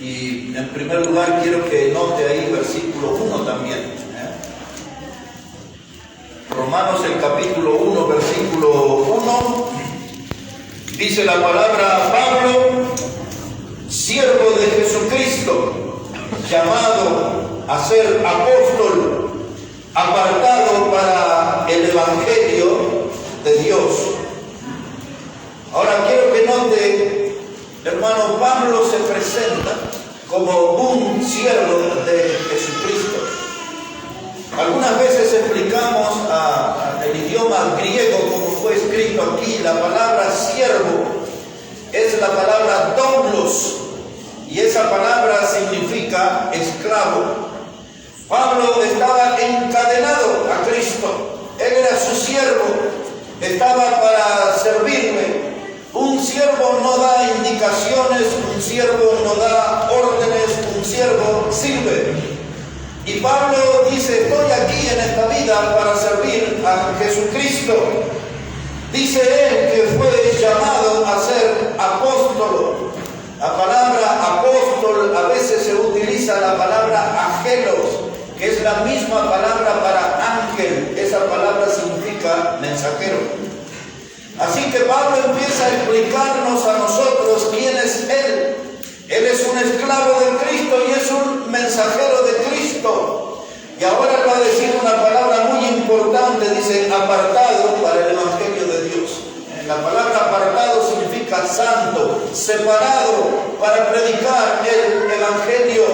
Y en primer lugar quiero que note ahí versículo 1 también. Romanos el capítulo 1, versículo 1, dice la palabra: Pablo, siervo de Jesucristo, llamado a ser apóstol, apartado para el Evangelio de Dios. Ahora quiero que note, hermano, Pablo se presenta como un siervo de Jesucristo. Algunas veces explicamos el idioma griego como fue escrito aquí. La palabra siervo es la palabra doulos, y esa palabra significa esclavo. Pablo estaba encadenado a Cristo, él era su siervo, estaba para servirle. Un siervo no da indicaciones, un siervo no da órdenes, un siervo sirve. Y Pablo dice: estoy aquí en esta vida para servir a Jesucristo. Dice él que fue llamado a ser apóstol. La palabra apóstol, a veces se utiliza la palabra angelos, que es la misma palabra para ángel. Esa palabra significa mensajero. Así que Pablo empieza a explicarnos a nosotros quién es él. Él es un esclavo de Cristo y es un mensajero de Cristo. Y ahora va a decir una palabra muy importante, dice apartado para el Evangelio de Dios. La palabra apartado significa santo, separado para predicar el Evangelio.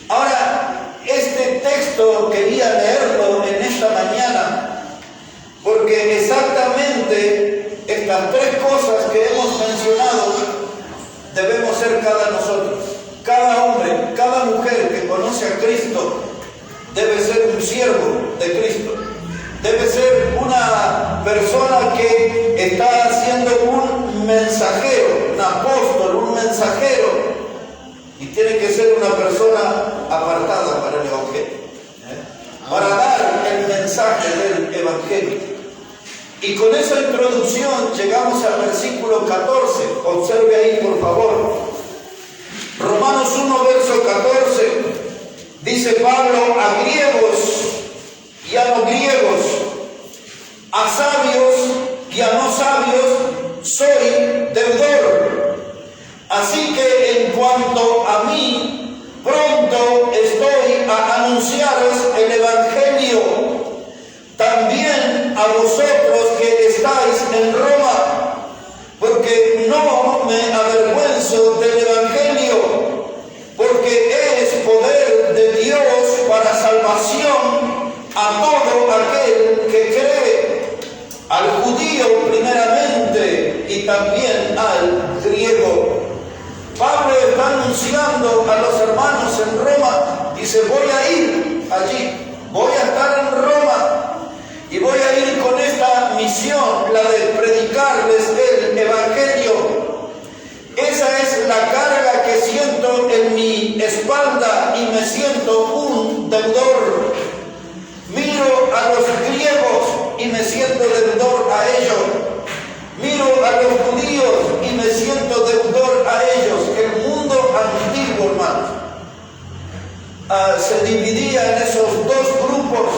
Ahora, este texto quería leerlo en esta mañana porque exactamente estas tres cosas que hemos mencionado debemos ser cada nosotros. Cada hombre, cada mujer que conoce a Cristo debe ser un siervo de Cristo. Debe ser una persona que está siendo un mensajero, un apóstol, un mensajero. Y tiene que ser una persona apartada para el Evangelio, para dar el mensaje del Evangelio. Y con esa introducción llegamos al versículo 14. Observe ahí, por favor. Romanos 1, verso 14. Dice Pablo: a griegos y a no griegos, a sabios y a no sabios, soy deudor. Así que en cuanto a mí, pronto estoy a anunciaros el Evangelio, también a vosotros que estáis en Roma, porque no me avergüenzo del Evangelio, porque es poder de Dios para salvación a todo aquel que cree, al judío primeramente y también al griego. Pablo está anunciando a los hermanos en Roma, dice: voy a ir allí, voy a estar en Roma y voy a ir con esta misión, la de predicarles el Evangelio. Esa es la carga que siento en mi espalda y me siento un deudor. Miro a los griegos y me siento deudor a ellos. Miro a los judíos y me siento deudor a ellos. El mundo antiguo, hermano, se dividía en esos dos grupos.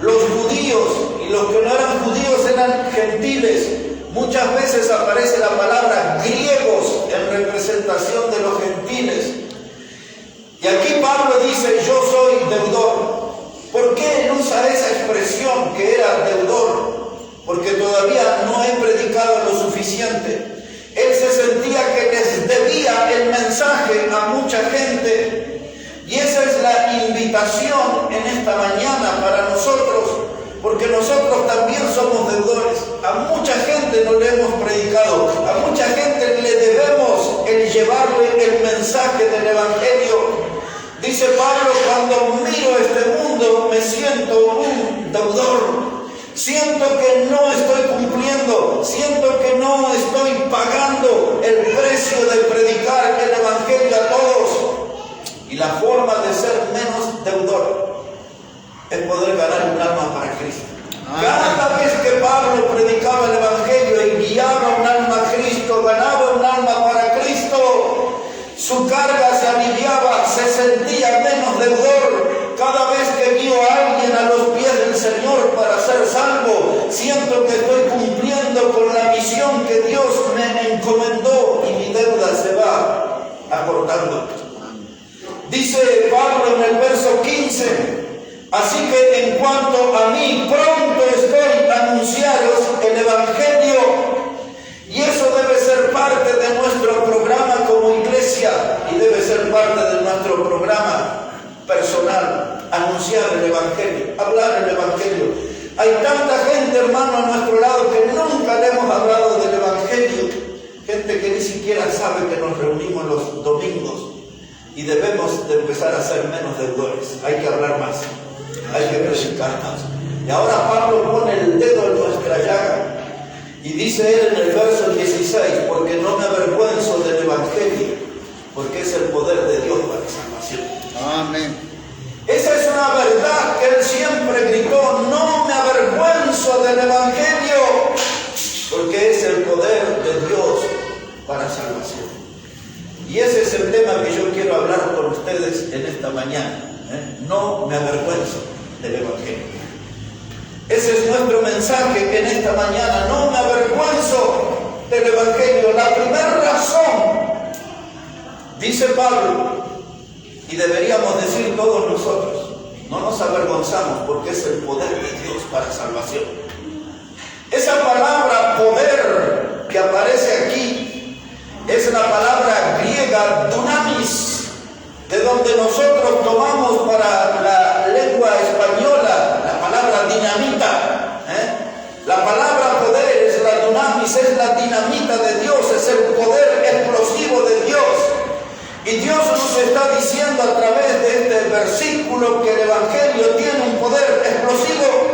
Los judíos y los que no eran judíos eran gentiles. Muchas veces aparece la palabra griegos en representación de los gentiles. Y aquí Pablo dice: yo soy deudor. ¿Por qué él usa esa expresión que era deudor? Porque todavía no he predicado lo suficiente. Él se sentía que les debía el mensaje a mucha gente. Y esa es la invitación en esta mañana para nosotros, porque nosotros también somos deudores. A mucha gente no le hemos predicado, a mucha gente le debemos el llevarle el mensaje del Evangelio. Dice Pablo: cuando miro este mundo me siento un deudor. Siento que no estoy cumpliendo, siento que no estoy pagando el precio de predicar el Evangelio a todos. Y la forma de ser menos deudor es poder ganar un alma para Cristo. Cada vez que Pablo predicaba el Evangelio y guiaba un alma a Cristo, ganaba un alma para Cristo, su carga sentía menos deudor. Cada vez que guío a alguien a los pies del Señor para ser salvo, siento que estoy cumpliendo con la misión que Dios me encomendó y mi deuda se va acortando. Dice Pablo en el verso 15, así que en cuanto a mí, pronto estoy a anunciaros el Evangelio. Y eso debe ser parte de nuestro programa como iglesia y debe ser parte de nuestro programa personal, anunciar el Evangelio, hablar el Evangelio. Hay tanta gente, hermano, a nuestro lado que nunca le hemos hablado del Evangelio, gente que ni siquiera sabe que nos reunimos los domingos y debemos de empezar a ser menos deudores. Hay que hablar más, hay que predicar más. Y ahora Pablo pone el dedo en nuestra llaga y dice él en el verso 16, porque no me avergüenzo del Evangelio, porque es el poder de Dios para salvación. Amén. Esa es una verdad que él siempre gritó: no me avergüenzo del Evangelio, porque es el poder de Dios para salvación. Y ese es el tema que yo quiero hablar con ustedes en esta mañana. No me avergüenzo del Evangelio. Ese es nuestro mensaje en esta mañana. No me avergüenzo del Evangelio. La primera razón, dice Pablo, y deberíamos decir todos nosotros, no nos avergonzamos porque es el poder de Dios para salvación. Esa palabra poder que aparece aquí es la palabra griega dunamis, de donde nosotros tomamos para la lengua española la palabra dinamita. La palabra poder es la dunamis, es la dinamita de Dios, es el poder explosivo de Dios. Y Dios nos está diciendo a través de este versículo que el Evangelio tiene un poder explosivo,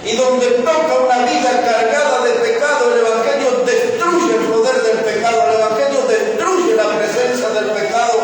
y donde toca una vida cargada de pecado, el Evangelio destruye el poder del pecado, el Evangelio destruye la presencia del pecado.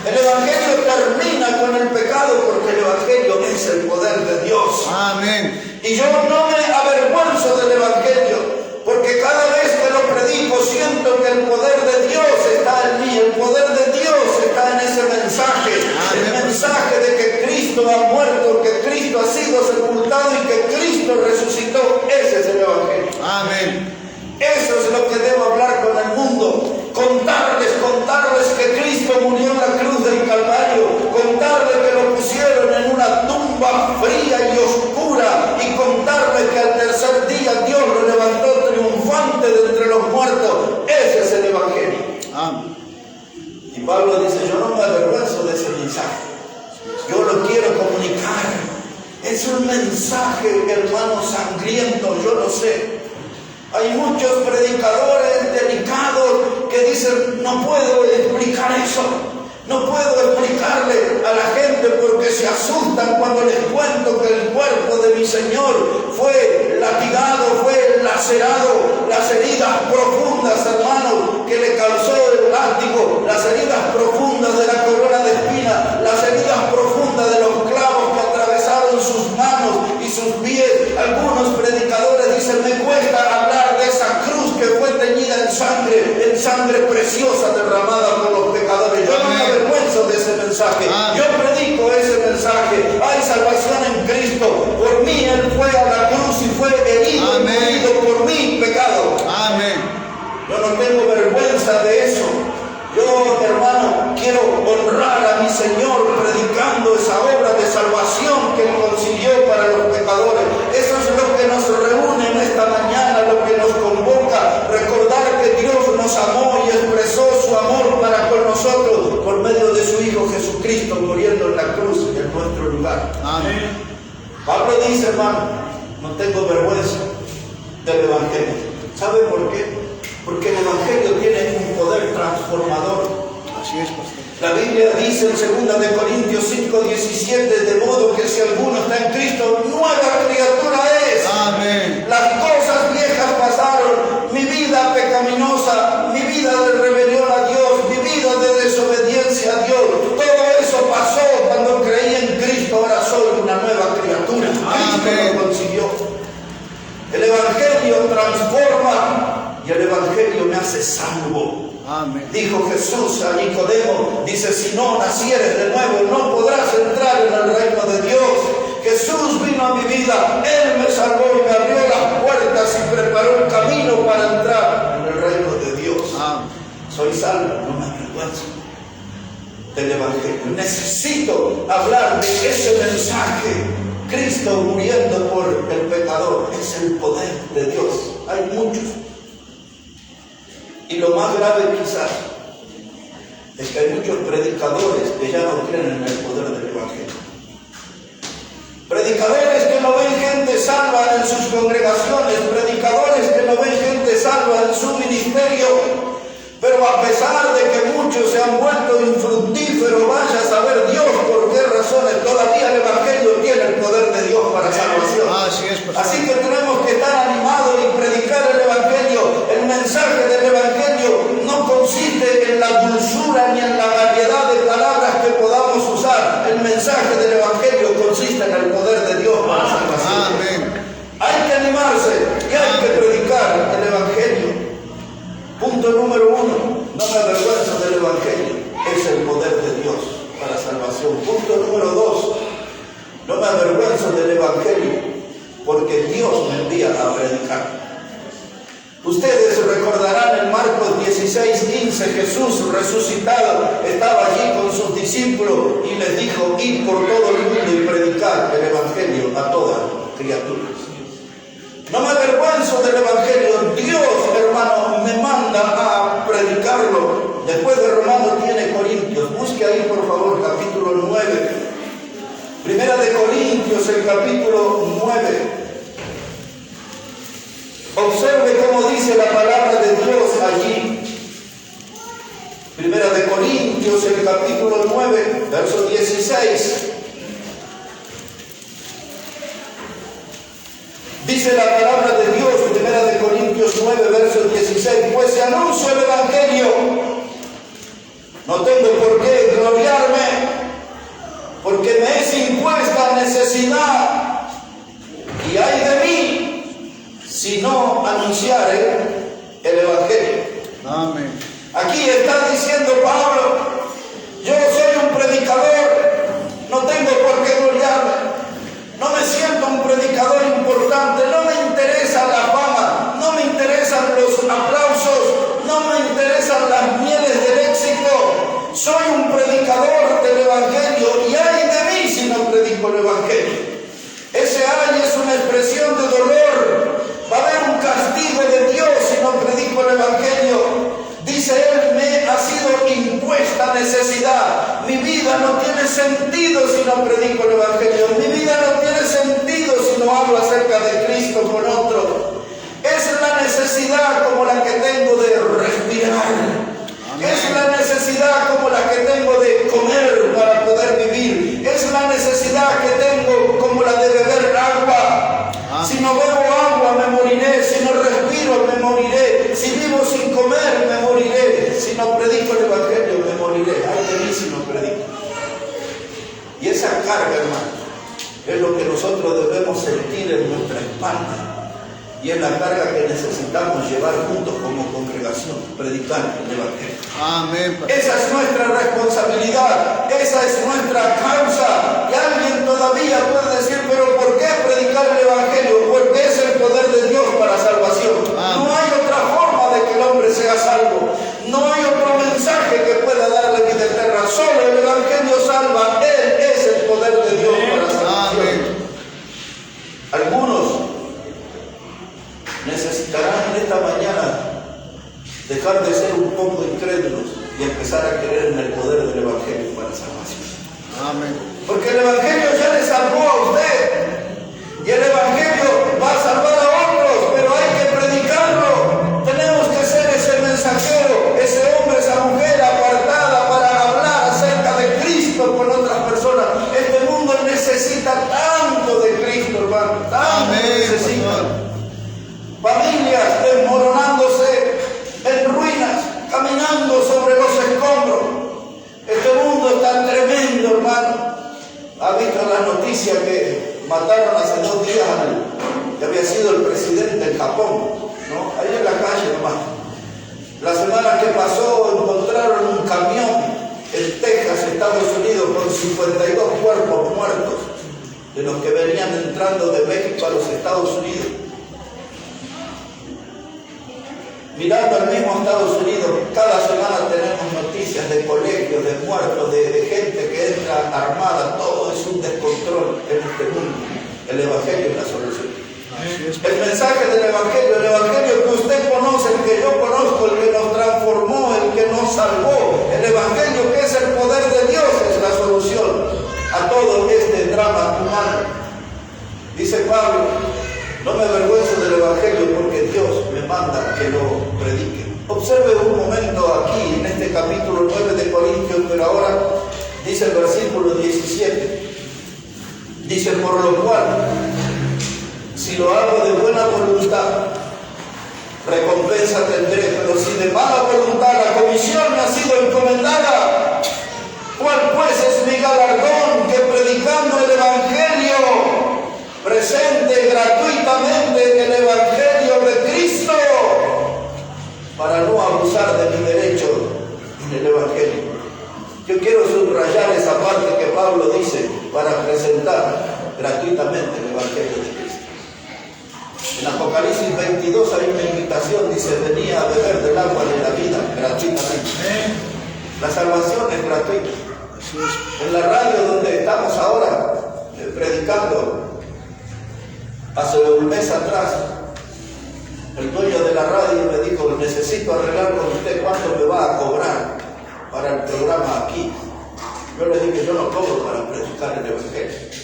El Evangelio termina con el pecado porque el Evangelio es el poder de Dios. Amén. Y yo no me avergüenzo del Evangelio, porque cada vez que lo predico siento que el poder de Dios está en mí, el poder de Dios está en ese mensaje. El mensaje de que Cristo ha muerto, que Cristo ha sido sepultado y que Cristo resucitó. Ese es el Evangelio. Amén. Eso es lo que debo hablar con el mundo. Contarles que Cristo murió en la cruz del Calvario, contarles que lo pusieron en una tumba fría y oscura, y contarles que al tercer día Dios lo levantó triunfante de entre los muertos. Ese es el Evangelio. Amén. Y Pablo dice: yo no me avergüenzo de ese mensaje, yo lo quiero comunicar. Es un mensaje, hermano, sangriento, yo lo sé. Hay muchos predicadores delicados que dicen: no puedo explicar eso, no puedo explicarle a la gente porque se asustan cuando les cuento que el cuerpo de mi Señor fue latigado, fue lacerado, las heridas profundas, hermanos, que le causó el látigo, las heridas profundas de la corona de espina, las heridas profundas de los clavos que atravesaron sus manos y sus pies. Algunos predicadores dicen: me cuesta hablar de esa cruz que fue teñida en sangre preciosa derramada por los pecadores. Yo no me avergüenzo de ese mensaje. Yo predico ese mensaje. Hay salvación en Cristo. Por mí Él fue a la cruz y fue herido y morido por mi pecado. Amén. Yo no tengo vergüenza de eso. Yo, hermano, quiero honrar a mi Señor predicando esa obra de salvación que Él consiguió para los pecadores. Eso es lo que nos reúne en esta mañana, lo que nos convoca. Recordar que Dios nos amó y expresó su amor para con nosotros por medio de su Hijo Jesucristo muriendo en la cruz en nuestro lugar. Amén. Pablo dice: hermano, no tengo vergüenza del Evangelio. ¿Sabe por qué? Porque el Evangelio tiene un poder transformador. Así es, pastor. La Biblia dice en 2 Corintios 5:17, de modo que si alguno está en Cristo, nueva criatura es. Amén. Las cosas viejas pasaron, mi vida pecaminosa, mi vida de rebelión a Dios, mi vida de desobediencia a Dios, todo eso pasó cuando creí en Cristo. Ahora soy una nueva criatura. Cristo lo consiguió. El Evangelio transforma y el Evangelio me hace salvo. Amén. Dijo Jesús Jesús a Nicodemo, dice, si no nacieres de nuevo, no podrás entrar en el reino de Dios. Jesús vino a mi vida, Él me salvó y me abrió las puertas y preparó un camino para entrar en el reino de Dios. Soy salvo, no me avergüenzo del Evangelio. Necesito hablar de ese mensaje. Cristo muriendo por el pecador es el poder de Dios. Hay muchos. Y lo más grave quizás es que hay muchos predicadores que ya no creen en el poder del Evangelio. Predicadores que no ven gente salva en sus congregaciones, predicadores que no ven gente salva en su ministerio. Pero a pesar de que muchos se han vuelto infructíferos, vaya a saber Dios por qué razones, todavía el Evangelio tiene el poder de Dios para salvación. Así que tenemos que estar animados y predicar el Evangelio. El mensaje del Evangelio no consiste en la dulzura ni en la variedad de palabras que podamos usar. El mensaje del Evangelio consiste en el poder de Dios para salvación. Hay que animarse y hay que predicar el Evangelio. Punto número 1, no me avergüenzo del Evangelio, es el poder de Dios para salvación. Punto número 2, no me avergüenzo del Evangelio, porque Dios me envía a predicar. Ustedes recordarán en Marcos 16:15, Jesús resucitado estaba allí con sus discípulos y les dijo, id por todo el mundo y predicar el Evangelio a todas criaturas. No me avergüenzo del Evangelio. Dios, hermano, me manda a predicarlo. Después de Romanos tiene Corintios. Busque ahí, por favor, capítulo 9. Primera de Corintios, el capítulo 9. Observe cómo dice la palabra de Dios allí. Primera de Corintios, el capítulo 9, verso 16. Dice la palabra de Dios, Primera de Corintios 9, verso 16, pues si anuncio el Evangelio, no tengo por qué gloriarme, porque me es impuesta necesidad, y ay de mí, si no anunciare el Evangelio. Amén. Aquí está diciendo Pablo, yo soy un predicador, no tengo por qué gloriarme. No me siento un predicador importante, no me interesa la fama, no me interesan los aplausos, no me interesan las mieles del éxito. Soy un predicador del Evangelio y ay de mí si no predico el Evangelio. Ese ay es una expresión de dolor. Va a haber un castigo de Dios si no predico el Evangelio. Dice él, me ha sido impuesta necesidad. Mi vida no tiene sentido si no predico el Evangelio. Mi vida no tiene sentido si no hablo acerca de Cristo con otro. Es la necesidad como la que tengo de respirar. Es la necesidad como la que tengo de comer para poder vivir. Es la necesidad que tengo como la de beber agua. Si no bebo agua me moriré, si no respiro me moriré, si vivo sin comer me moriré, si no predico el Evangelio me moriré. Ay de mí si no predico. Y esa carga, hermano, es lo que nosotros debemos sentir en nuestra espalda. Y es la carga que necesitamos llevar juntos como congregación, predicar el Evangelio. Amén. Esa es nuestra responsabilidad, esa es nuestra causa. Y alguien todavía puede decir, pero ¿por qué predicar el Evangelio? Porque es el poder de Dios para salvación. No hay otra forma de que el hombre sea salvo. No hay otro mensaje que pueda darle vida eterna. Solo el Evangelio salva. Él es el poder de Dios para salvación. Algunos necesitarán en esta mañana dejar de ser un poco incrédulos y empezar a creer en el poder del Evangelio para salvación. Amén. Porque el Evangelio ya le salvó a usted y el Evangelio va a salvar a otros, pero hay que predicarlo. Tenemos que ser ese mensajero, ese hombre, esa mujer apartada para hablar acerca de Cristo con otras personas. Este mundo necesita tanto de Cristo, hermano, tanto necesita. Familias desmoronándose en ruinas, caminando sobre los escombros. Este mundo está tremendo, hermano. ¿Ha visto la noticia que mataron hace 2 días que había sido el presidente del Japón? ¿No? Ahí en la calle nomás. La semana que pasó encontraron encontraron un camión en Texas, Estados Unidos, con 52 cuerpos muertos de los que venían entrando de México a los Estados Unidos. Mirando al mismo Estados Unidos, cada semana tenemos noticias de colegios, de muertos, de gente que entra armada. Todo es un descontrol en este mundo. El Evangelio es la solución. El mensaje del Evangelio, el Evangelio que usted conoce, el que yo conozco, el que nos transformó, el que nos salvó, el Evangelio que es el poder de Dios, es la solución a todo este drama humano. Dice Pablo: no me avergüenzo del Evangelio porque Dios me manda que lo predique. Observe un momento aquí en este capítulo 9 de Corintios, pero ahora dice el versículo 17. Dice: por lo cual, si lo hago de buena voluntad, recompensa tendré, pero si de mala voluntad la comisión me ha sido encomendada, ¿cuál pues es mi galardón? Que predicando el Evangelio presente gratuitamente el Evangelio de Cristo, para no abusar de mi derecho en el Evangelio. Yo quiero subrayar esa parte que Pablo dice: para presentar gratuitamente el Evangelio de Cristo. En Apocalipsis 22 hay una invitación, dice: venía a beber del agua de la vida gratuitamente. La salvación es gratuita. En la radio donde estamos ahora predicando, hace un mes atrás, el dueño de la radio me dijo: necesito arreglar con usted cuánto me va a cobrar para el programa aquí. Yo le dije: yo no cobro para predicar el Evangelio.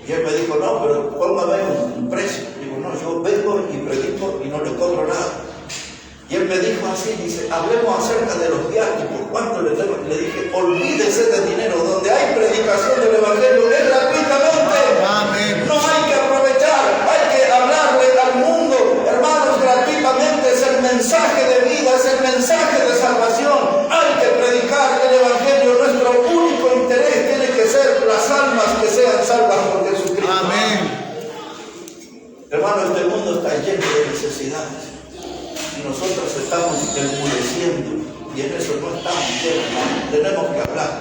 Y él me dijo: no, pero póngame un precio. Digo: no, yo vengo y predico y no le cobro nada. Y él me dijo así, dice: hablemos acerca de los viáticos, ¿cuánto le tengo? Le dije: olvídese de dinero, donde hay predicación del Evangelio es gratuitamente. Amén. No hay que aprovechar, hay que hablarle al mundo, hermanos, gratuitamente. Es el mensaje de vida, es el mensaje de salvación. Hay que predicar el Evangelio. Nuestro único interés tiene que ser las almas que sean salvas por Jesucristo. Amén. Hermano, este mundo está lleno de necesidades y nosotros estamos enmudeciendo, y en eso no estamos bien, hermano. Tenemos que hablar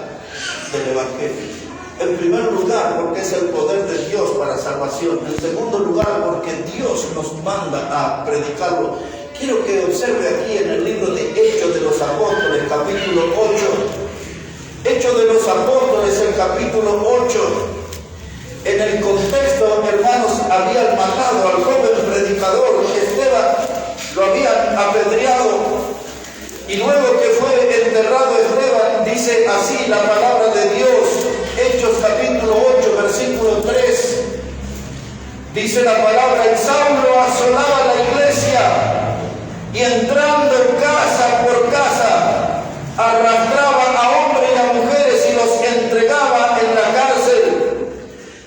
del Evangelio. En primer lugar, porque es el poder de Dios para salvación. En segundo lugar, porque Dios nos manda a predicarlo. Quiero que observe aquí en el libro de Hechos de los Apóstoles, capítulo 8. Hechos de los Apóstoles, el capítulo 8. En el contexto, hermanos, habían matado al joven predicador Esteban, lo habían apedreado, y luego que fue enterrado Esteban, dice así la palabra de Dios, Hechos capítulo 8, versículo 3, dice la palabra: y Saulo asolaba la iglesia, y entrando casa por casa, arrastraba a hombres y a mujeres y los entregaba en la cárcel.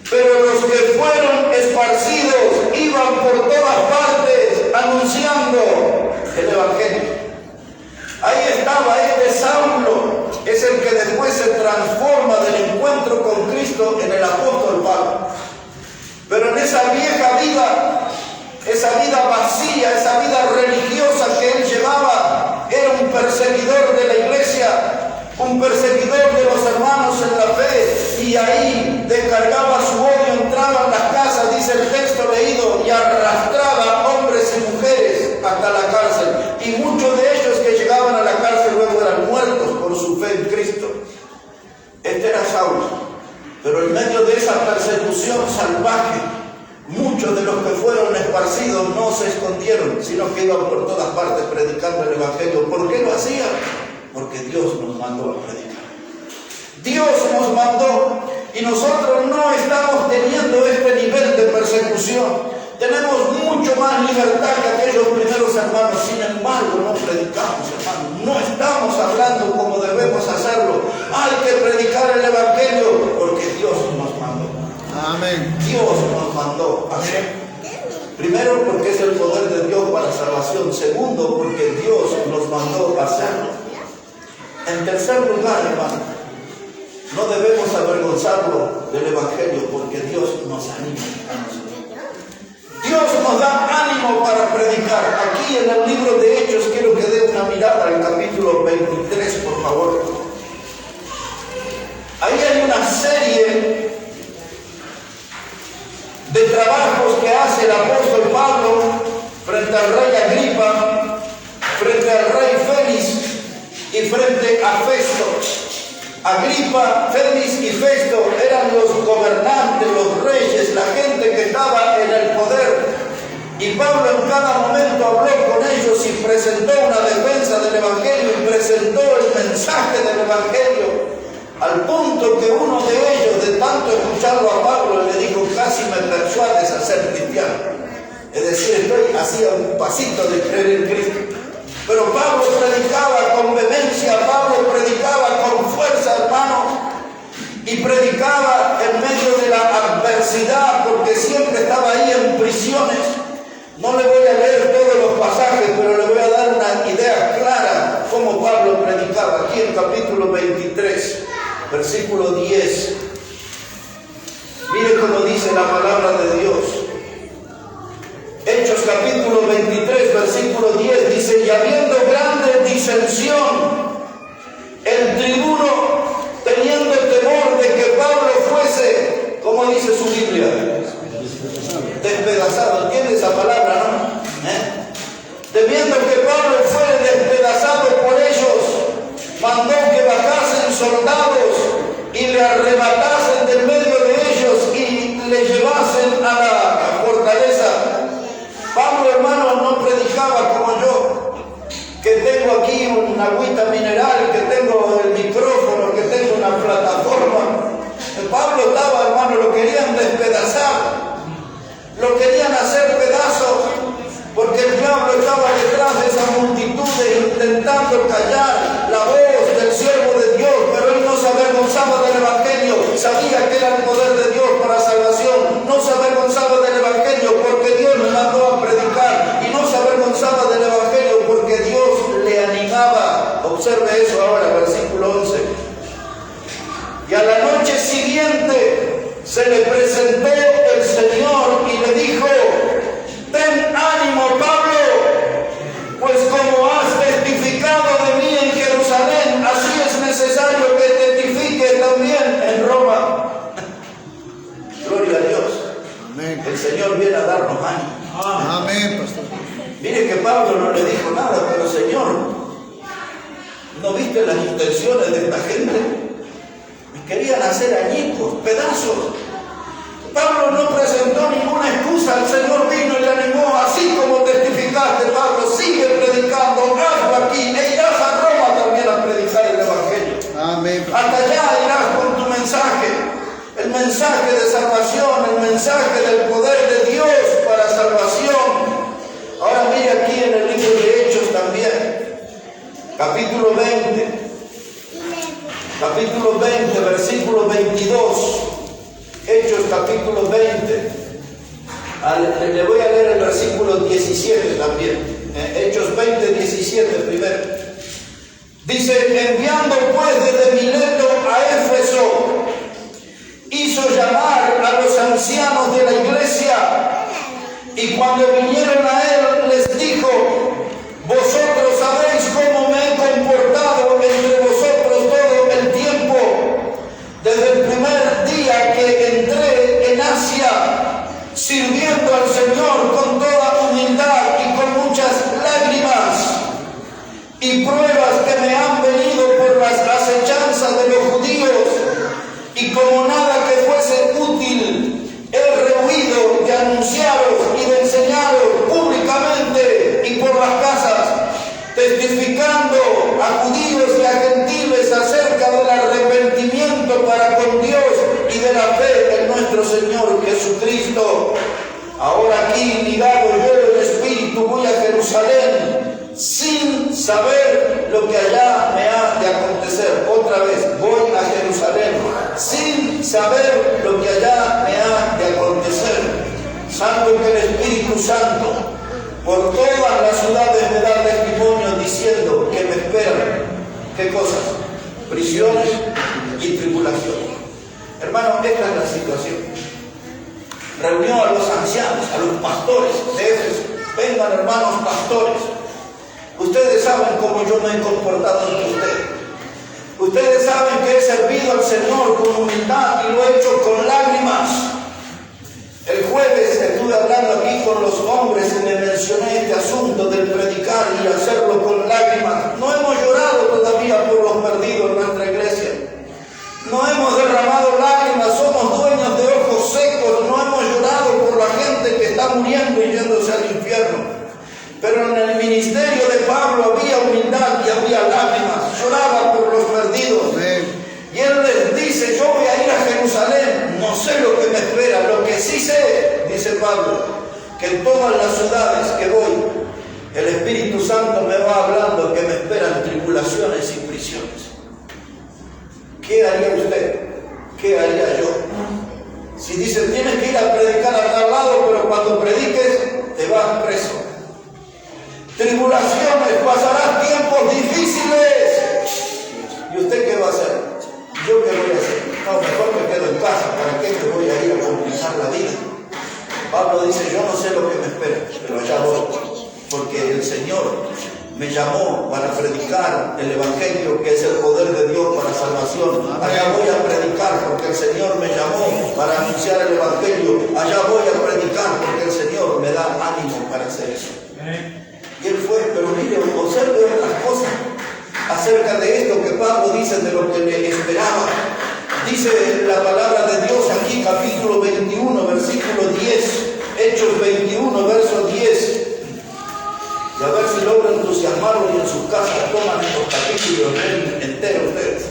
Pero los que fueron esparcidos iban por todas partes anunciando el Evangelio. Ahí estaba este Saulo, es el que después se transforma del encuentro con Cristo en el apóstol Pablo. Pero en esa vieja vida, esa vida vacía, esa vida religiosa que él llevaba, era un perseguidor de la iglesia, un perseguidor de los hermanos en la fe, y ahí descargaba su odio, entraba en las casas, dice el texto leído, y arrastraba hombres y mujeres hasta la cárcel. Y muchos de ellos que llegaban a la cárcel luego eran muertos por su fe en Cristo. Este era Saulo. Pero en medio de esa persecución salvaje, muchos de los que fueron esparcidos no se escondieron, sino que iban por todas partes predicando el Evangelio. ¿Por qué lo hacían? Porque Dios nos mandó a predicar. Dios nos mandó, y nosotros no estamos teniendo este nivel de persecución. Tenemos mucho más libertad que aquellos primeros hermanos. Sin embargo, no predicamos, hermanos. No estamos hablando como debemos hacerlo. Hay que predicar el Evangelio porque Dios nos mandó. Amén. Dios nos mandó a hacer. Primero, porque es el poder de Dios para salvación. Segundo, porque Dios nos mandó a hacerlo. En tercer lugar, hermano, no debemos avergonzarlo del Evangelio porque Dios nos anima a nosotros. Dios nos da ánimo ánimo para predicar. Aquí en el libro de Hechos quiero que dé una mirada al capítulo 23, por favor. Ahí hay una serie de trabajos que hace el apóstol Pablo frente al rey Agripa, frente al rey Félix y frente a Festo. Agripa, Félix y Festo eran los gobernantes, los reyes, la gente que estaba en el poder. Y Pablo en cada momento habló con ellos y presentó una defensa del Evangelio y presentó el mensaje del Evangelio. Al punto que uno de ellos, de tanto escucharlo a Pablo, le dijo: casi me persuades a ser cristiano. Es decir, estoy hacía un pasito de creer en Cristo. Pero Pablo predicaba con vehemencia, Pablo predicaba con fuerza, hermano, y predicaba en medio de la adversidad, porque siempre estaba ahí en prisiones. No le voy a leer todos los pasajes, pero le voy a dar una idea clara cómo Pablo predicaba. Aquí en capítulo 23, versículo 10. Mire cómo dice la palabra de Dios. Hechos capítulo 23, versículo 10 dice: y habiendo grande disensión, el tribuno, teniendo temor de que Pablo fuese, ¿cómo dice su Biblia? Despedazado. ¿Entiende esa palabra, no? Temiendo que Pablo fuera despedazado por ellos, mandó que bajasen soldados y le arrebatasen del medio de ellos y le llevasen a la fortaleza. Pablo, hermano, no predicaba como yo, que tengo aquí una agüita mineral, que tengo el micrófono, que tengo una plataforma. Pablo estaba, hermano, lo querían despedazar, lo querían hacer pedazos, porque el diablo estaba detrás de esa multitud intentando callar la voz del siervo de Dios, pero él no se avergonzaba del Evangelio, sabía que era el poder de Dios para salvación, no se avergonzaba del Evangelio porque Dios le mandó a predicar, y no se avergonzaba del Evangelio porque Dios le animaba. Observe eso ahora, versículo 11. Y a la noche siguiente se le presentó el Señor y le dijo: ten ánimo, Pablo, pues como has testificado de mí en Jerusalén, así es necesario que testifique también en Roma. Gloria a Dios. Amén. El Señor viene a darnos ánimo. Amén, pastor. Mire que Pablo no le dijo nada, pero Señor, ¿no viste las intenciones de esta gente? Me querían hacer añicos, pedazos. Pablo no presentó ninguna excusa, el Señor vino y le animó: así como testificaste, Pablo, sigue predicando, hazlo aquí, e irás a Roma también a predicar el Evangelio. Amén. Hasta allá irás con tu mensaje, el mensaje de salvación, el mensaje del poder de Dios para salvación. Ahora mire aquí en el libro de Hechos también, capítulo 20, versículo 22. Hechos capítulo 20, le voy a leer el versículo 17 también. Hechos 20, 17 primero. Dice: enviando pues desde Mileto a Éfeso, hizo llamar a los ancianos de la iglesia, y cuando vinieron a él les dijo: vosotros sabéis cómo me he comportado entre vosotros todo el tiempo, desde el primer día que entré en Asia, sirviendo al Señor con toda humildad y con muchas lágrimas y pruebas que me han venido por las acechanzas de los judíos, y como nada que fuese útil, he rehuido de anunciaros y de enseñaros públicamente y por las casas, testificando a judíos y a gentiles acerca del arrepentimiento para con Dios y de la fe en nuestro Señor Jesucristo. Ahora aquí, ligado yo en espíritu, voy a Jerusalén sin saber lo que allá me ha de acontecer. Otra vez, voy a Jerusalén sin saber lo que allá me ha de acontecer. Santo que el Espíritu Santo por todas las ciudades me da testimonio diciendo que me esperan, ¿qué cosas? Prisiones y tribulaciones. Hermano, esta es la situación. Reunió a los ancianos, a los pastores de Éfeso, Vengan, hermanos pastores. Ustedes saben cómo yo me he comportado ante ustedes. Ustedes saben que he servido al Señor con humildad y lo he hecho con lágrimas. El jueves estuve hablando aquí con los hombres y les mencioné este asunto del predicar y hacerlo con lágrimas. No hemos llorado todavía por los perdidos en nuestra iglesia. No hemos derramado lágrimas, somos dueños de ojos secos. No hemos llorado por la gente que está muriendo y yéndose al infierno. Pero en el ministerio de Pablo había humildad y había lágrimas. Lloraba por los perdidos. Y él les dice, yo voy a ir a Jerusalén, no sé lo que me espera. Lo que sí sé, dice Pablo, que en todas las ciudades que voy, el Espíritu Santo me va hablando que me esperan tribulaciones y prisiones. ¿Qué haría usted? ¿Qué haría yo? Si dice, tienes que ir a predicar a tal lado, pero cuando prediques, te vas preso. Tribulaciones, pasarás tiempos difíciles. ¿Y usted qué va a hacer? ¿Yo qué voy a hacer? No, mejor me quedo en casa. ¿Para qué me voy a ir a complicar la vida? Pablo dice, yo no sé lo que me espera, pero allá voy. Porque el Señor me llamó para predicar el Evangelio, que es el poder de Dios para salvación. Allá voy a predicar porque el Señor me llamó para anunciar el Evangelio. Allá voy a predicar porque el Señor me da ánimo para hacer eso. Y él fue, pero mire, observe otras cosas acerca de esto que Pablo dice de lo que le esperaba. Dice la palabra de Dios aquí, capítulo 21, versículo 10, Hechos 21, verso 10. Y a ver si logran entusiasmarlos y en sus casas toman estos capítulos enteros ustedes.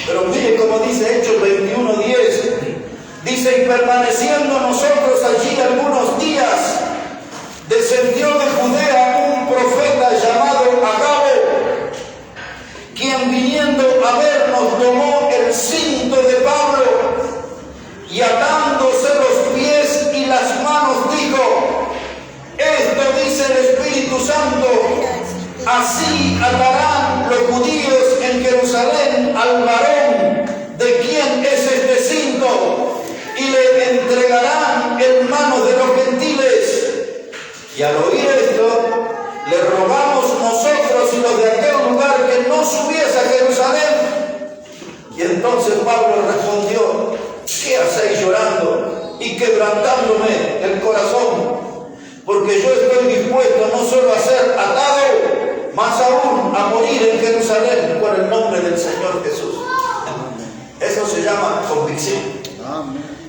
Pero mire cómo dice Hechos 21, 10. Dice, y permaneciendo nosotros allí algunos días, descendió de Judea un profeta llamado Agabo, quien viniendo a vernos tomó el cinto de Pablo y atándose los pies y las manos dijo, esto dice el Espíritu Santo, así atarán los judíos en Jerusalén al varón de quien es este cinto y le entregarán en manos de los gentiles. Y al oír esto, le rogamos nosotros y los de aquel lugar que no subiese a Jerusalén. Y entonces Pablo respondió, ¿qué hacéis llorando y quebrantándome el corazón? Porque yo estoy dispuesto no solo a ser atado, más aún a morir en Jerusalén por el nombre del Señor Jesús. Eso se llama convicción.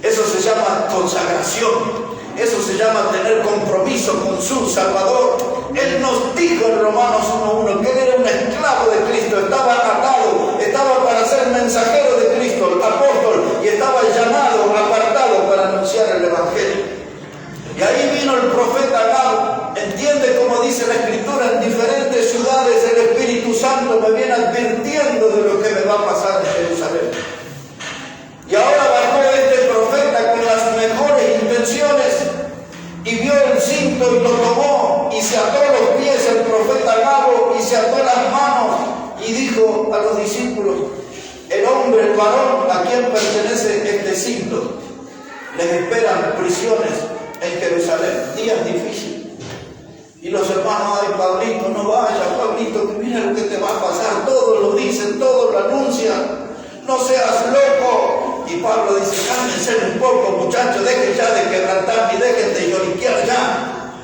Eso se llama consagración. Eso se llama tener compromiso con su Salvador. Él nos dijo en Romanos 1:1 que él era un esclavo de Cristo, estaba atado, estaba para ser mensajero de Cristo, apóstol, y estaba llamado, apartado para anunciar el Evangelio. Y ahí vino el profeta Agabo. Entiende como dice la Escritura, en diferentes ciudades el Espíritu Santo me viene advirtiendo de lo que me va a pasar en Jerusalén. Y ahora bajó este profeta con las mejores intenciones y vio el cinto y lo tomó y se ató los pies el profeta Agabo y se ató las manos y dijo a los discípulos, el hombre, el varón a quien pertenece este cinto, les esperan prisiones en Jerusalén, días difíciles. Y los hermanos, ay Pablito, no vayas, Pablito, que mira lo que te va a pasar, todos lo dicen, todos lo anuncian, no seas loco. Y Pablo dice, cálmense un poco, muchachos, dejen ya de quebrantar y dejen de lloriquear ya.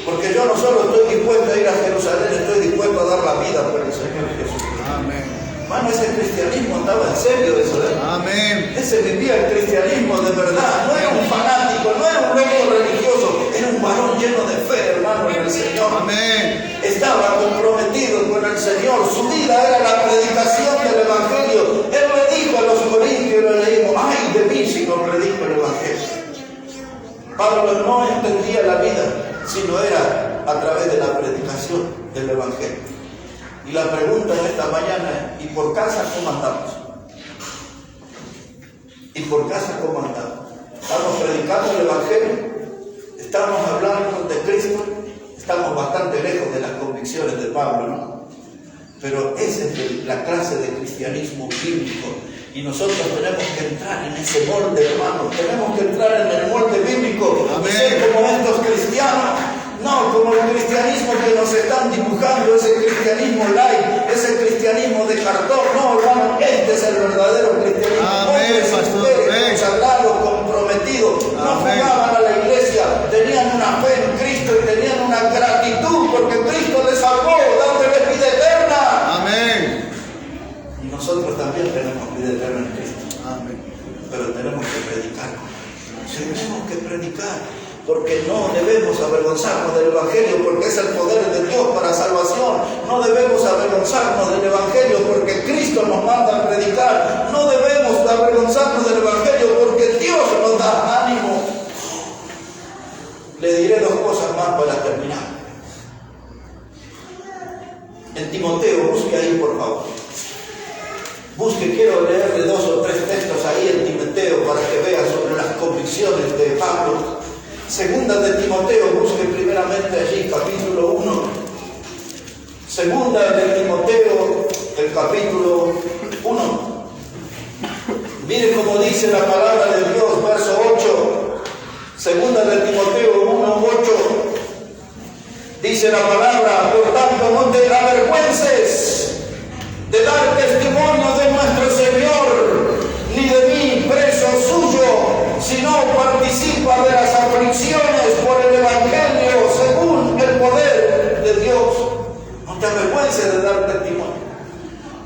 Porque yo no solo estoy dispuesto a ir a Jerusalén, estoy dispuesto a dar la vida por el Señor Jesús. Amén. Hermano, ese cristianismo andaba en serio de eso, ¿eh? Amén. Ese vivía el cristianismo de verdad, no era un fanático, no era un loco religioso, era un varón lleno de fe, hermano, en el Señor. Amén. Estaba comprometido con el Señor, su vida era la predicación del Evangelio. Él le dijo a los corintios, le leímos, ay de mí si no predico el Evangelio. Pablo no entendía la vida, sino era a través de la predicación del Evangelio. Y la pregunta en esta mañana es, ¿y por casa cómo andamos? ¿Y por casa cómo andamos? ¿Estamos predicando el Evangelio? ¿Estamos hablando de Cristo? Estamos bastante lejos de las convicciones de Pablo, ¿no? Pero esa es la clase de cristianismo bíblico. Y nosotros tenemos que entrar en ese molde, hermano. Tenemos que entrar en el molde bíblico. Y ser como estos cristianos. No como el cristianismo que nos están dibujando, ese cristianismo light, ese cristianismo de cartón. No, hermano, este es el verdadero cristianismo. Amén, pastor. Amén. Consagrados, comprometidos, no Amén. jugaban a la iglesia, tenían una fe en Cristo y tenían una gratitud porque Cristo les salvó, dándoles vida eterna. Amén. Y nosotros también tenemos vida eterna en Cristo. Amén. Pero tenemos que predicar. Tenemos que predicar. Porque no debemos avergonzarnos del Evangelio, porque es el poder de Dios para salvación. No debemos avergonzarnos del Evangelio, porque Cristo nos manda a predicar. No debemos avergonzarnos del Evangelio, porque Dios nos da ánimo. Le diré dos cosas más para terminar. En Timoteo, busque ahí por favor. Busque, quiero leerle 2 o 3 textos ahí en Timoteo para que vea sobre las convicciones de Pablo. Segunda de Timoteo, busque primeramente allí, capítulo 1. Segunda de Timoteo, el capítulo 1. Mire cómo dice la palabra de Dios, verso 8. Segunda de Timoteo 1, 8. Dice la palabra, por tanto no te avergüences de dar testimonio de nuestro Señor, ni de mí, preso suyo, sino participa de las aflicciones por el Evangelio según el poder de Dios. No te avergüences de dar testimonio.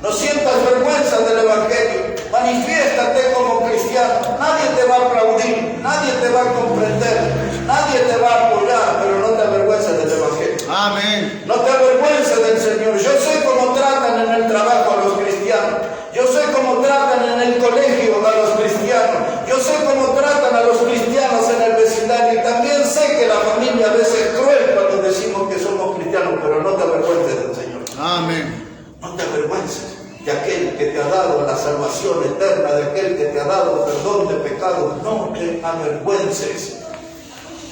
No sientas vergüenza del Evangelio. Manifiéstate como cristiano. Nadie te va a aplaudir, nadie te va a comprender, nadie te va a apoyar, pero no te avergüences del Evangelio. Amén. No te avergüences del Señor. Yo sé cómo tratan en el trabajo a los cristianos. Yo sé cómo tratan en el colegio a los cristianos. Yo sé cómo tratan a los cristianos en el vecindario. Y también sé que la familia a veces es cruel cuando decimos que somos cristianos, pero no te avergüences del Señor. Amén. No te avergüences de aquel que te ha dado la salvación eterna, de aquel que te ha dado perdón de pecados. No te avergüences.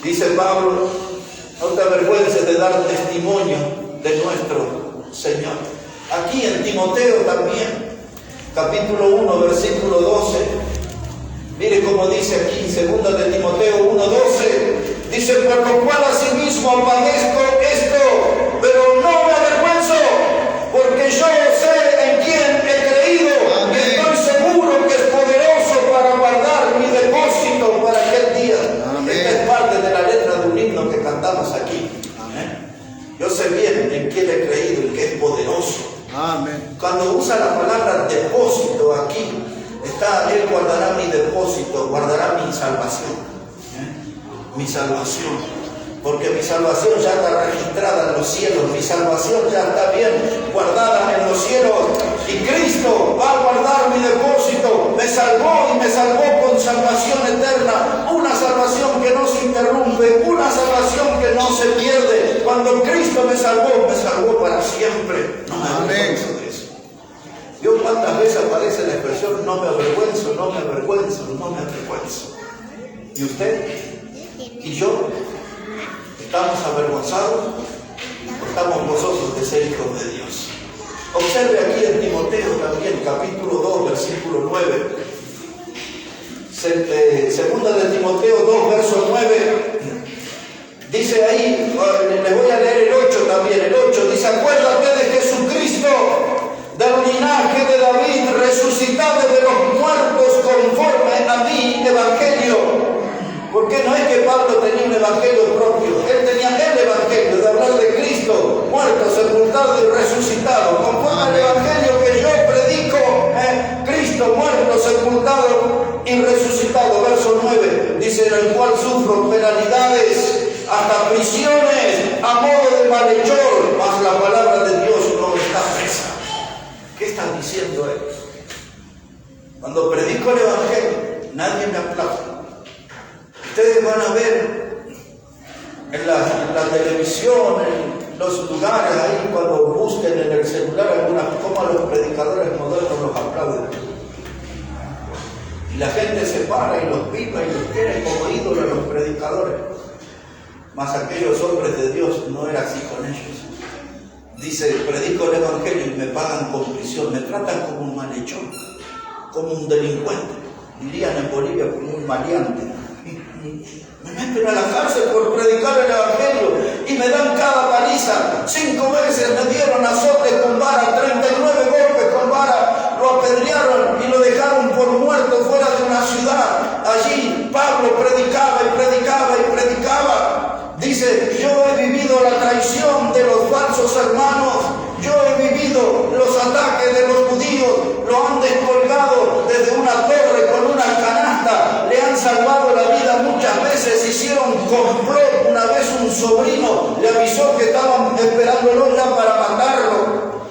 Dice Pablo, no te avergüences de dar testimonio de nuestro Señor. Aquí en Timoteo también, capítulo 1, versículo 12. Mire cómo dice aquí, segunda de Timoteo 1, 12. Dice, por lo cual asimismo padezco esto, pero no me avergüenzo, porque yo sé en quién he creído. Amén. Y estoy seguro que es poderoso para guardar mi depósito para aquel día. Amén. Esta es parte de la letra de un himno que cantamos aquí. Amén. Yo sé bien en quién he creído y que es poderoso. Amén. Cuando usa la palabra depósito aquí, está, Él guardará mi depósito, guardará mi salvación. Mi salvación. Porque mi salvación ya está registrada en los cielos, mi salvación ya está bien guardada en los cielos. Y Cristo va a guardar mi depósito. Me salvó y me salvó con salvación eterna. Una salvación que no se interrumpe, una salvación que no se pierde. Cuando Cristo me salvó para siempre. No me avergüenzo de eso. Dios, cuántas veces aparece la expresión no me avergüenzo, no me avergüenzo, no me avergüenzo. ¿Y usted? ¿Y yo? ¿Estamos avergonzados o estamos gozosos de ser hijos de Dios? Observe aquí en Timoteo también, capítulo 2, versículo 9. Segunda de Timoteo 2, verso 9. Dice ahí, le voy a leer el 8 también, el 8. Dice, acuérdate de Jesucristo, del linaje de David, resucitado de los muertos conforme a mi evangelio. Porque no es que Pablo tenía un evangelio propio, él tenía el evangelio de hablar de Cristo, muerto, sepultado y resucitado, conforme al evangelio que yo predico, Cristo muerto, sepultado y resucitado. Verso 9, dice, en el cual sufro penalidades, hasta prisiones, a modo de malhechor, mas la palabra de Dios no me está presa. ¿Qué está diciendo él? Cuando predico el evangelio, nadie me aplaude. Ustedes van a ver en la televisión, en los lugares ahí, cuando busquen en el celular algunas, como a los predicadores modernos los aplauden. Y la gente se para y los pica y los tiene como ídolos a los predicadores. Mas aquellos hombres de Dios no era así con ellos. Dice, predico el evangelio y me pagan con prisión, me tratan como un malhechor, como un delincuente. Dirían en Bolivia como un maleante. Me meten a la cárcel por predicar el Evangelio y me dan cada paliza. 5 veces me dieron azotes con vara, 39 golpes con vara, lo apedrearon y lo dejaron por muerto fuera de una ciudad. Allí Pablo predicaba y predicaba y predicaba. Dice, yo he vivido la traición de los falsos hermanos, yo he vivido los ataques de los judíos, lo han descolgado desde una torre con una canasta, le han salvado la vida muchas veces, hicieron complot. Una vez un sobrino le avisó que estaban esperándolo ya para matarlo.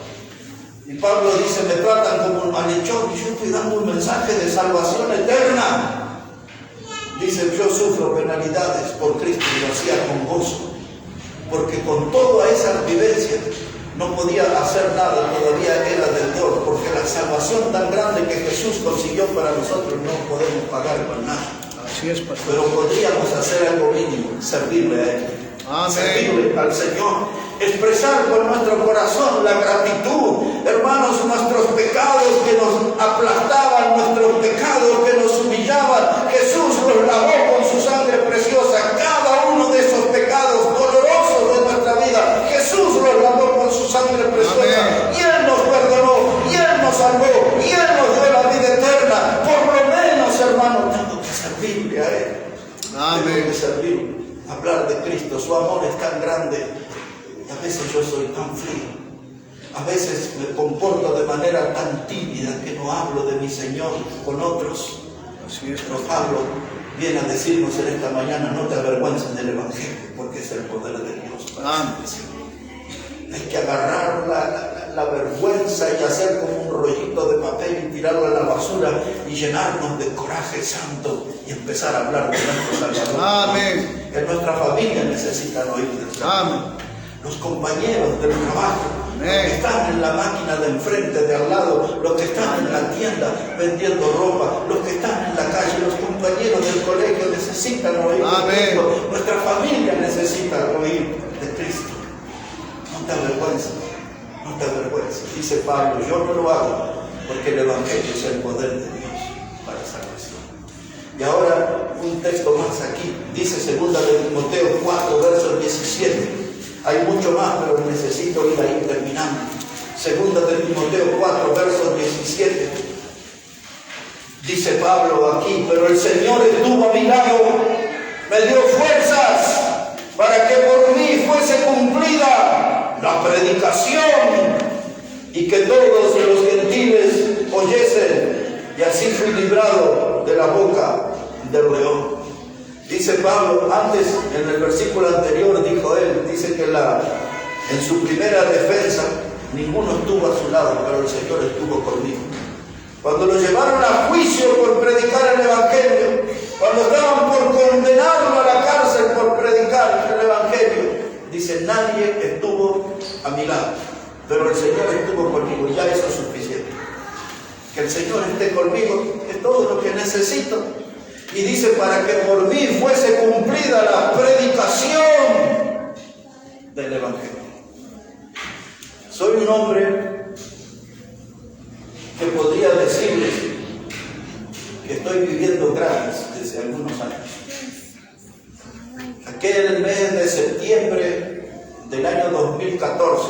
Y Pablo dice, me tratan como un malhechor y yo estoy dando un mensaje de salvación eterna. Dice, yo sufro penalidades por Cristo y lo hacía con gozo, porque con toda esa vivencia no podía hacer nada, todavía era de Dios, porque la salvación tan grande que Jesús consiguió para nosotros no podemos pagar con nada. Así es, pastor. Pero podríamos hacer algo mínimo, servirle a Él. Amén. Servirle al Señor, expresar con nuestro corazón la gratitud, hermanos, nuestros pecados que nos aplastaban, nuestros pecados que nos humillaban, Jesús los lavó con su sangre preciosa, cada uno de esos pecados dolorosos de nuestra vida, Jesús los lavó con su sangre preciosa. Amén. Y Él nos perdonó, y Él nos salvó, y Él nos dio la vida eterna. Por lo menos, hermanos, tengo que servirle a Él. Amén. Tengo que servirle. Hablar de Cristo, su amor es tan grande y a veces yo soy tan frío, a veces me comporto de manera tan tímida que no hablo de mi Señor con otros. Así es, Pero Pablo viene a decirnos en esta mañana, no te avergüences del Evangelio, porque es el poder de Dios para salvación. Hay que agarrar la vergüenza y hacer como un rollito de papel y tirarlo a la basura y llenarnos de coraje santo y empezar a hablar de nuestro Salvador. Amén. Que nuestra familia necesita oír del Señor. Amén. Los compañeros del trabajo, los que están en la máquina de enfrente, de al lado, los que están en la tienda vendiendo ropa, los que están en la calle, los compañeros del colegio necesitan oír de Cristo. Nuestra familia necesita oír de Cristo. No te avergüences, no te avergüences. Dice Pablo, yo no lo hago porque el Evangelio es el poder de Dios para salvación. Y ahora un texto más aquí, dice 2 de Timoteo 4, verso 17. Hay mucho más, pero necesito ir ahí terminando. 2 de Timoteo 4, verso 17. Dice Pablo aquí, pero el Señor estuvo a mi lado, me dio fuerzas para que por mí fuese cumplida la predicación y que todos los gentiles oyesen, y así fui librado de la boca del león. Dice Pablo, antes en el versículo anterior dijo él, dice que en su primera defensa ninguno estuvo a su lado, pero el Señor estuvo conmigo. Cuando lo llevaron a juicio por predicar el Evangelio, cuando estaban por condenarlo a la cárcel por predicar el Evangelio, dice, nadie estuvo a mi lado, pero el Señor estuvo conmigo, y ya eso es suficiente. Que el Señor esté conmigo es todo lo que necesito. Y dice, para que por mí fuese cumplida la predicación del Evangelio. Soy un hombre que podría decirles que estoy viviendo gratis desde algunos años. Aquel mes de septiembre del año 2014,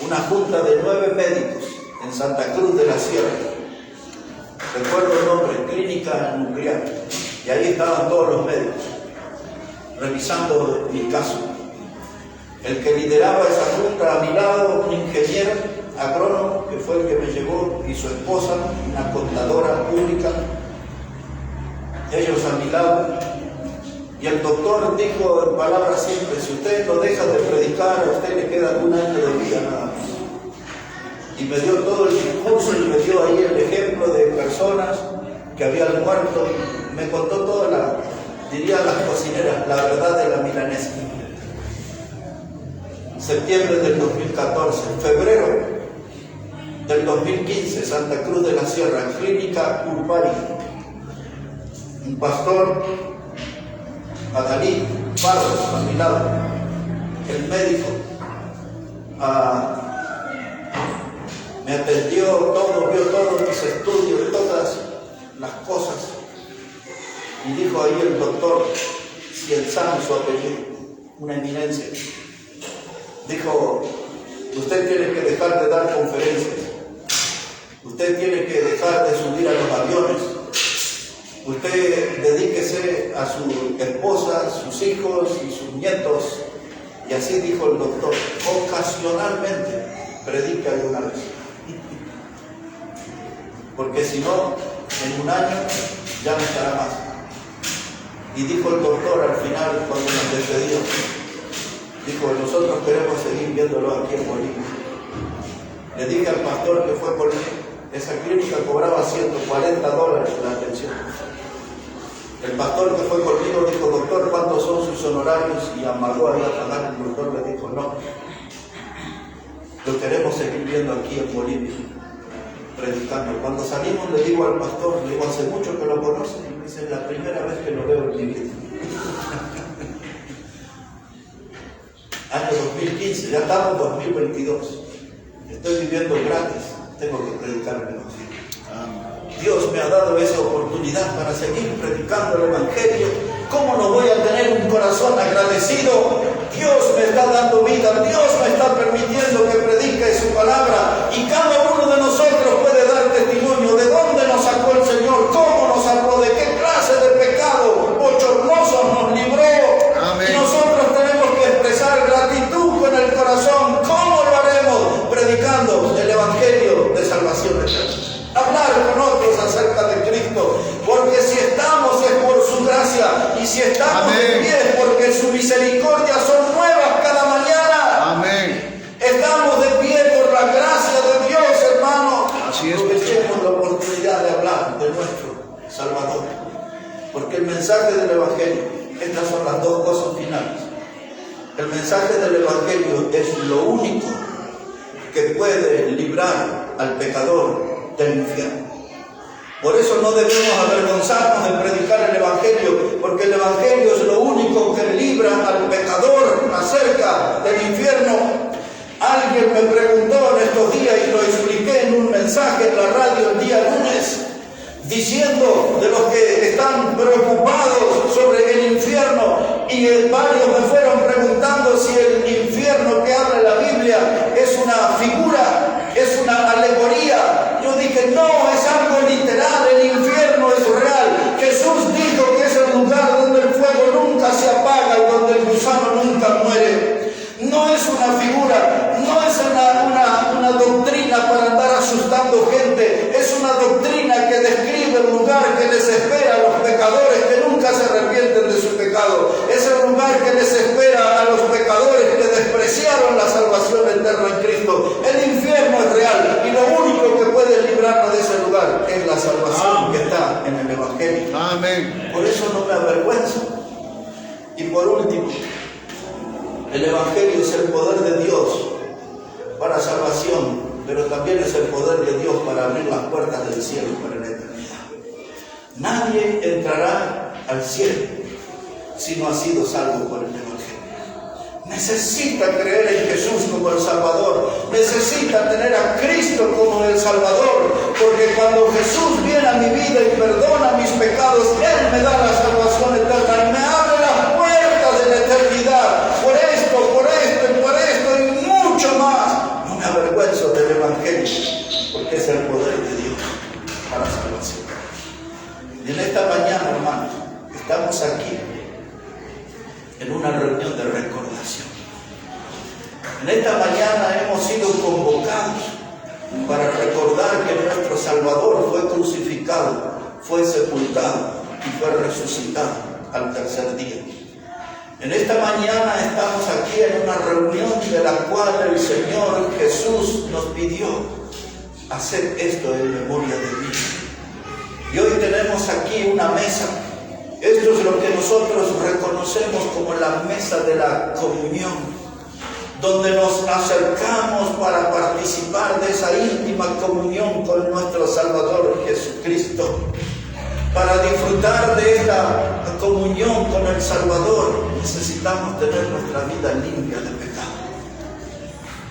una junta de 9 médicos en Santa Cruz de la Sierra, recuerdo el nombre, Clínica Nuclear, y ahí estaban todos los médicos revisando mi caso. El que lideraba esa junta a mi lado, un ingeniero agrónomo que fue el que me llevó, y su esposa, una contadora pública, ellos a mi lado. Y el doctor dijo en palabras simples, si usted no deja de predicar, a usted le queda un año de vida nada más. Y me dio todo el discurso y me dio ahí el ejemplo de personas que habían muerto. Me contó toda diría las cocineras, la verdad de la milanesa. Septiembre del 2014, febrero del 2015, Santa Cruz de la Sierra, Clínica Urbani. Un pastor, Adalí Barros, a mi lado, el médico, me atendió todo, vio todos mis estudios, todas las cosas. Y dijo ahí el doctor Cienzano, su apellido, una eminencia. Dijo, usted tiene que dejar de dar conferencias. Usted tiene que dejar de subir a los aviones. Usted dedíquese a su esposa, sus hijos y sus nietos. Y así dijo el doctor, ocasionalmente predica alguna vez. Porque si no, en un año ya no estará más. Y dijo el doctor al final, cuando nos despedió, dijo, nosotros queremos seguir viéndolo aquí en Bolivia. Le dije al pastor que fue por mí, esa clínica cobraba $140 la atención. El pastor que fue conmigo dijo, doctor, ¿cuántos son sus honorarios? Y amagó ahí a pagar. El doctor le dijo, no, lo queremos seguir viendo aquí en Bolivia, predicando. Cuando salimos le digo al pastor, le digo, hace mucho que lo conoce, y me dice, es la primera vez que lo veo en mi vida. Año 2015, ya estamos en 2022. Estoy viviendo gratis, tengo que predicar el Evangelio. Dios me ha dado esa oportunidad para seguir predicando el Evangelio. ¿Cómo no voy a tener un corazón agradecido? Dios me está dando vida, Dios me está permitiendo que predique su palabra, y cada uno de nosotros puede dar testimonio de dónde nos sacó el Señor, cómo nos sacó, de qué clase de pecado bochornosos nos libró. Amén. Y nosotros tenemos que expresar gratitud con el corazón. ¿Cómo lo haremos? Predicando el Evangelio de salvación eterna. Hablar con otros acerca de Cristo, porque si estamos es por su gracia, y si estamos de pie es porque su misericordia son nuevas cada mañana. Amén. Estamos de pie por la gracia de Dios, hermano. Así es. Aprovechemos la oportunidad de hablar de nuestro Salvador, porque el mensaje del Evangelio, estas son las dos cosas finales. El mensaje del Evangelio es lo único que puede librar al pecador del infierno. Por eso no debemos avergonzarnos de predicar el Evangelio, porque el Evangelio es lo único que libra al pecador acerca del infierno. Alguien me preguntó en estos días, y lo expliqué en un mensaje en la radio el día lunes, diciendo de los que están preocupados sobre el infierno, y varios me fueron preguntando si el infierno que habla la Biblia es una figura, es una alegoría. Yo dije, no, es algo literal, el infierno es real. Jesús dijo que es el lugar donde el fuego nunca se apaga y donde el gusano nunca muere. No es una figura, no es una doctrina para andar asustando gente, es una doctrina que describe el lugar que les espera a los pecadores que nunca se arrepienten de su pecado. Es el lugar que les espera a los pecadores que despreciaron la salvación eterna en Cristo. El infierno es real, y lo único que puede librarnos de ese lugar es la salvación que está en el Evangelio. Amén. Por eso no me avergüenzo. Y por último, el Evangelio es el poder de Dios para salvación, pero también es el poder de Dios para abrir las puertas del cielo para la eternidad. Nadie entrará al cielo si no ha sido salvo por el Evangelio. Necesita creer en Jesús como el Salvador, necesita tener a Cristo como el Salvador, porque cuando Jesús viene a mi vida y perdona mis pecados, Él me da la salvación eterna y me abre las puertas de la eternidad. Por esto y mucho más, no me avergüenzo del Evangelio, porque es el poder de Dios para salvación. Y en esta mañana, hermanos, estamos aquí en una reunión de recordación. En esta mañana hemos sido convocados para recordar que nuestro Salvador fue crucificado, fue sepultado y fue resucitado al tercer día. En esta mañana estamos aquí en una reunión de la cual el Señor Jesús nos pidió: hacer esto en memoria de mí. Y hoy tenemos aquí una mesa. Esto es lo que nosotros reconocemos como la mesa de la comunión, donde nos acercamos para participar de esa íntima comunión con nuestro Salvador Jesucristo. Para disfrutar de esta comunión con el Salvador, necesitamos tener nuestra vida limpia de pecado.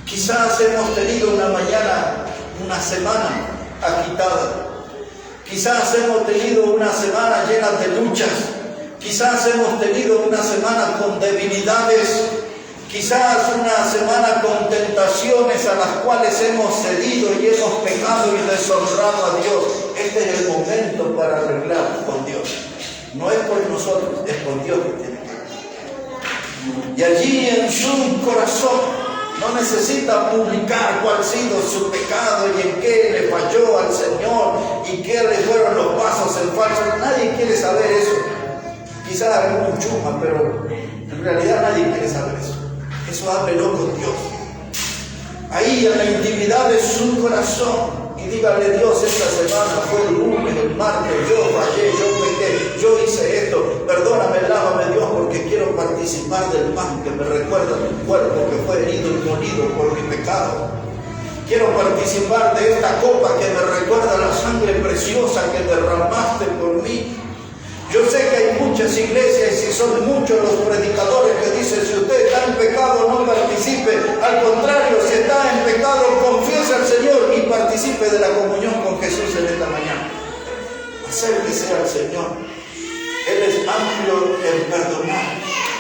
Quizás hemos tenido una mañana, una semana agitada. Quizás hemos tenido una semana llena de luchas. Quizás hemos tenido una semana con debilidades. Quizás una semana con tentaciones a las cuales hemos cedido y hemos pecado y deshonrado a Dios. Este es el momento para arreglar con Dios. No es por nosotros, es con Dios que tiene que ver. Y allí en su corazón no necesita publicar cuál ha sido su pecado y en qué le falló al Señor y qué le fueron los pasos en falso. Nadie quiere saber eso. Quizás algún chuma, pero en realidad nadie quiere saber eso. Eso háblelo con Dios. Ahí en la intimidad de su corazón. Y dígale: Dios, esta semana fue el lunes, el martes, yo fallé, yo pequé, yo hice esto. Perdóname, lávame, Dios, porque quiero participar del pan que me recuerda tu cuerpo que fue herido y molido por mi pecado. Quiero participar de esta copa que me recuerda la sangre preciosa que derramaste por mí. Yo sé que hay muchas iglesias y son muchos los predicadores que dicen: si usted está en pecado, no participe. Al contrario, si está en pecado, confiese al Señor y participe de la comunión con Jesús en esta mañana. Acérquese al Señor. Él es amplio en perdonar.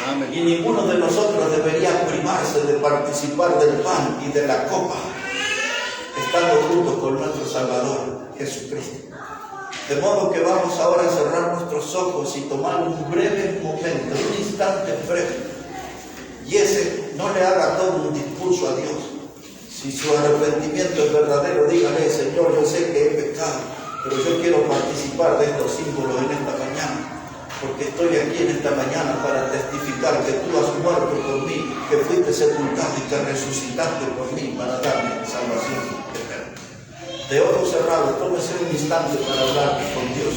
Amén. Y ninguno de nosotros debería privarse de participar del pan y de la copa, estando juntos con nuestro Salvador, Jesucristo. De modo que vamos ahora a cerrar nuestros ojos y tomar un breve momento, un instante breve. Y ese no le haga todo un discurso a Dios. Si su arrepentimiento es verdadero, dígale: Señor, yo sé que he pecado, pero yo quiero participar de estos símbolos en esta mañana. Porque estoy aquí en esta mañana para testificar que tú has muerto por mí, que fuiste sepultado y que resucitaste por mí para darme salvación eterna. De ojos cerrados, tómese un instante para hablar con Dios.